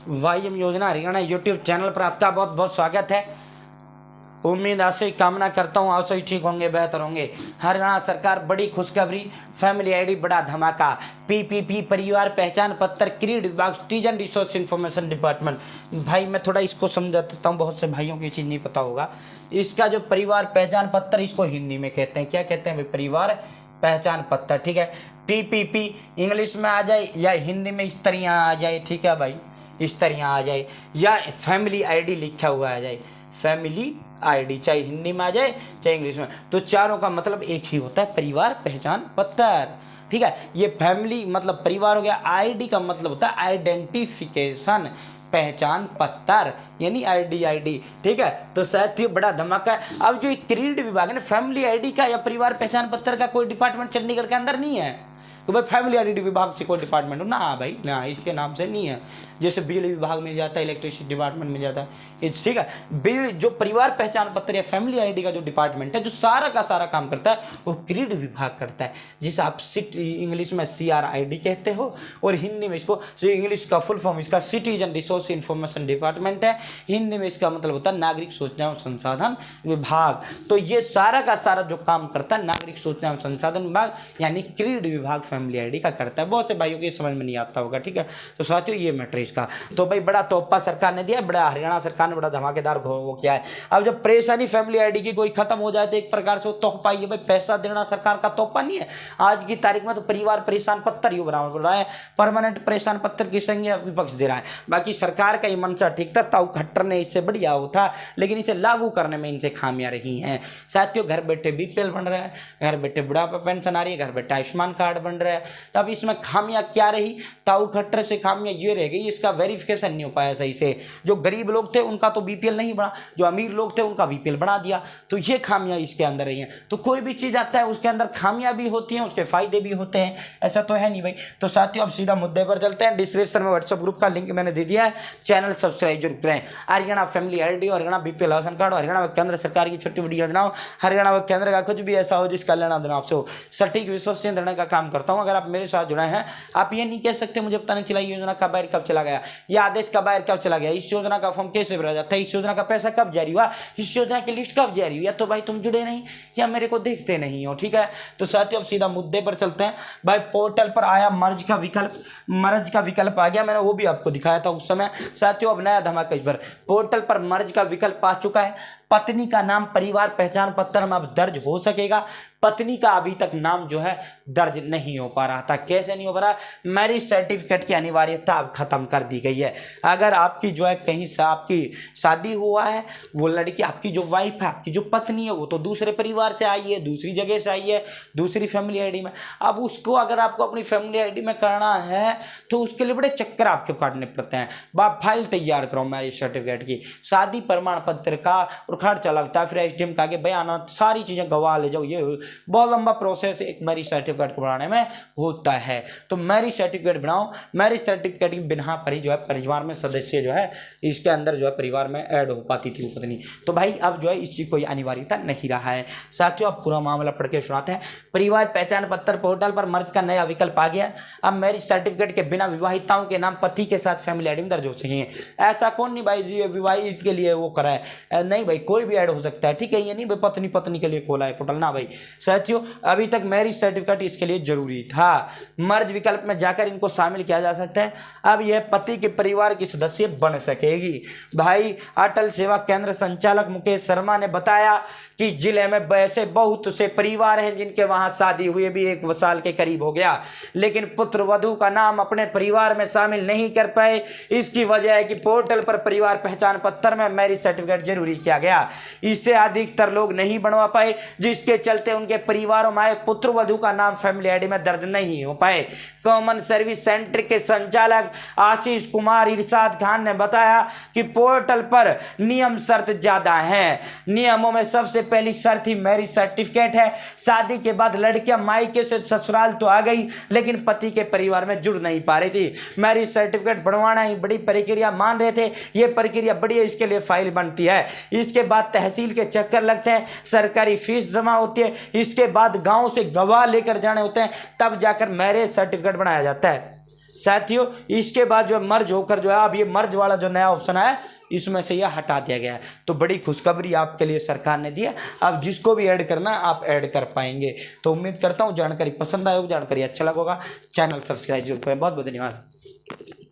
वाईएम योजना Haryana YouTube channel पर आपका बहुत बहुत स्वागत है। उम्मीद आशा कामना करता हूँ आप सभी ठीक होंगे, बेहतर होंगे। हरियाणा सरकार बड़ी खुशखबरी, फैमिली आईडी बड़ा धमाका, पीपीपी परिवार पहचान पत्र क्रीड विभाग सिटीजन रिसोर्स इंफॉर्मेशन डिपार्टमेंट। भाई मैं थोड़ा इसको समझा देता हूँ, बहुत से भाइयों की चीज़ नहीं पता होगा। इसका जो परिवार पहचान पत्र, इसको हिंदी में कहते हैं, क्या कहते हैं भाई? परिवार पहचान पत्र, ठीक है। पीपीपी इंग्लिश में आ जाए या हिंदी में इस तरह आ जाए, ठीक है भाई, इस तरह आ जाए, या फैमिली आईडी लिखा हुआ आ जाए, फैमिली आईडी, चाहे हिंदी में आ जाए चाहे इंग्लिश में, तो चारों का मतलब एक ही होता है, परिवार पहचान पत्र, ठीक है। ये फैमिली मतलब परिवार हो गया, आईडी का मतलब होता है आइडेंटिफिकेशन पहचान पत्र, यानी आईडी, ठीक है। तो शायद ये बड़ा धमाका है। अब जो क्रीड विभाग है ना, फैमिली आईडी का या परिवार पहचान पत्र का कोई डिपार्टमेंट चंडीगढ़ के अंदर नहीं है तो भाई फैमिली आईडी विभाग से कोई डिपार्टमेंट हो ना, भाई ना, इसके नाम से नहीं है। जैसे बिजली विभाग में जाता है, इलेक्ट्रिसिटी डिपार्टमेंट में जाता है, ठीक है। बिजली जो परिवार पहचान पत्र या फैमिली आईडी का जो डिपार्टमेंट है, जो सारा का सारा काम करता है, वो क्रीड विभाग करता है, जिसे आप इंग्लिश में CRID कहते हो, और हिंदी में इसको, इंग्लिश का फुल फॉर्म इसका सिटीजन रिसोर्स इंफॉर्मेशन डिपार्टमेंट है, हिंदी में इसका मतलब होता है नागरिक सूचना एवं संसाधन विभाग। तो ये सारा का सारा जो काम करता है नागरिक सूचना एवं संसाधन विभाग, यानी क्रीड विभाग फैमिली आईडी का करता है। बहुत से भाइयों की समझ में नहीं आता होगा, ठीक है। तो साथियों ये मैटर इसका, तो भाई बड़ा तोहफा सरकार ने दिया, बड़ा हरियाणा सरकार ने बड़ा धमाकेदार वो किया है। अब जब परेशानी फैमिली आईडी की कोई खत्म हो जाए तो एक प्रकार से वो तोहफा, ये भाई पैसा देना सरकार का तोहफा नहीं है। आज की तारीख में तो परिवार परेशान पत्र ही बराबर कर रहा है, परमानेंट परेशान पत्र की संज्ञा विपक्ष दे रहा है। बाकी सरकार का ये मंशा ठीक था, ताऊ खट्टर ने इससे बढ़िया था, लेकिन इसे लागू करने में इनसे खामियां रही हैं। साथियों घर बैठे BPL बन रहा है, घर बैठे बुढ़ापा पेंशन आ रही है, घर बैठे आयुष्मान कार्ड बन रहा है। तब इसमें खामियां क्या रही? ताऊ खट्टर से खामियां ये रह गई, इसका वेरिफिकेशन नहीं हो पाया सही से। जो गरीब लोग थे उनका तो BPL नहीं बना, जो अमीर लोग थे उनका BPL बना दिया। तो ये खामियां इसके अंदर रही हैं। तो कोई भी चीज आता है उसके अंदर खामियां भी होती हैं, उसके फायदे भी होते हैं, ऐसा तो है नहीं भाई। तो साथियों अब सीधा मुद्दे पर चलते हैं। डिस्क्रिप्शन में व्हाट्सएप ग्रुप का लिंक मैंने दे दिया है, चैनल सब्सक्राइब जरूर करें। Haryana family ID, Haryana BPL ration card, Haryana व केंद्र सरकार की छोटी बड़ी योजनाओं, हरियाणा व केंद्र का कुछ भी ऐसा हो जिसका लेना देना आपसे हो, सटीक विश्वसनीय देने का काम करता हूं। अगर आप मेरे साथ जुड़े हैं, आप ये नहीं कह सकते मुझे पता नहीं चला योजना कब आया कब चला गया, यह आदेश कब आया कब चला गया, इस योजना का फॉर्म कैसे भरा जाता है, इस योजना का पैसा कब जारी हुआ, इस योजना की लिस्ट कब जारी हुई, या तो भाई तुम जुड़े नहीं या मेरे को देखते नहीं हो, ठीक है। तो साथियों अब सीधा मुद्दे पर चलते हैं। भाई पोर्टल पर आया मर्ज का विकल्प आ गया, मैंने वो भी आपको दिखाया था उस समय। साथियों अब नया धमाका इस बार, पोर्टल पर मर्ज का विकल्प आ चुका है। पत्नी का नाम परिवार पहचान पत्र में अब दर्ज हो सकेगा। पत्नी का अभी तक नाम जो है दर्ज नहीं हो पा रहा था। कैसे नहीं हो पा रहा? मैरिज सर्टिफिकेट की अनिवार्यता अब खत्म कर दी गई है। अगर आपकी जो है कहीं से आपकी शादी हुआ है, वो लड़की आपकी जो वाइफ है, आपकी जो पत्नी है, वो तो दूसरे परिवार से आई है, दूसरी जगह से आई है, दूसरी फैमिली आईडी में। अब उसको अगर आपको अपनी फैमिली आईडी में करना है तो उसके लिए बड़े चक्कर आपको काटने पड़ते हैं। बाप फाइल तैयार करो मैरिज सर्टिफिकेट की, शादी प्रमाण पत्र का, और खर्चा लगता है, फिर SDM का आगे बयान, सारी चीजें गवाह ले जाओ, ये बहुत लंबा प्रोसेस एक मैरिज सर्टिफिकेट को बनाने में होता है। तो मैरिज सर्टिफिकेट बनाओ, मैरिज सर्टिफिकेट की बिना पर ही जो है परिवार में सदस्य जो है इसके अंदर जो है परिवार में ऐड हो पाती थी वो पत्नी। तो भाई अब जो है इसकी कोई अनिवार्यता नहीं रहा है। साथियों अब पूरा मामला पढ़ के सुनाते हैं। परिवार पहचान पत्र पोर्टल पर मर्ज का नया विकल्प आ गया। अब मैरिज सर्टिफिकेट के बिना विवाहिताओं के नाम पति के साथ फैमिली आईडी में दर्ज हो सकेंगे। ऐसा कौन नहीं भाई जी विवाहित के लिए वो करा है, नहीं भाई कोई भी ऐड हो सकता है, ठीक है। ये नहीं भाई पत्नी के लिए खोला है पोर्टल, ना भाई। साथियों अभी तक मैरिज सर्टिफिकेट इसके लिए जरूरी था। मर्ज विकल्प में जाकर इनको शामिल किया जा सकता है। अब यह पति के परिवार की सदस्य बन सकेगी। भाई अटल सेवा केंद्र संचालक मुकेश शर्मा ने बताया कि जिले में ऐसे बहुत से परिवार हैं जिनके वहां शादी हुए भी 1 साल के करीब हो गया, लेकिन पुत्र वधू का नाम अपने परिवार में शामिल नहीं कर पाए। इसकी वजह है कि पोर्टल पर परिवार पहचान पत्र में मैरिज सर्टिफिकेट जरूरी किया गया। इससे अधिकतर लोग नहीं बनवा पाए, जिसके चलते उनके परिवारों में आए पुत्र वधू का नाम फैमिली आईडी में दर्ज नहीं हो पाए। कॉमन सर्विस सेंटर के संचालक आशीष कुमार इरशाद खान ने बताया कि पोर्टल पर नियम शर्त ज्यादा हैं। नियमों में सबसे पहली शर्त ही मैरिज सर्टिफिकेट है। शादी के बाद लड़कियां मायके से ससुराल तो आ गई, लेकिन पति के परिवार में जुड़ नहीं पा रही थी। मैरिज सर्टिफिकेट बनवाना ही बड़ी प्रक्रिया मान रहे थे। ये प्रक्रिया बड़ी है, इसके लिए फाइल बनती है, इसके बाद तहसील के चक्कर लगते हैं, सरकारी फीस जमा होती है, इसके बाद गांव से गवाह लेकर जाने होते हैं, तब जाकर मैरिज सर्टिफिकेट बनाया जाता है। साथियों इसके बाद जो मर्ज होकर जो है अब ये मर्ज वाला जो नया ऑप्शन है इसमें से ये हटा दिया गया है। तो बड़ी खुशखबरी आपके लिए सरकार ने दी है। अब जिसको भी ऐड करना आप ऐड कर पाएंगे। तो उम्मीद करता हूँ जानकारी पसंद आए होगी, जानकारी अच्छा लगा होगा। चैनल सब्सक्राइब जरूर करें। बहुत बहुत धन्यवाद।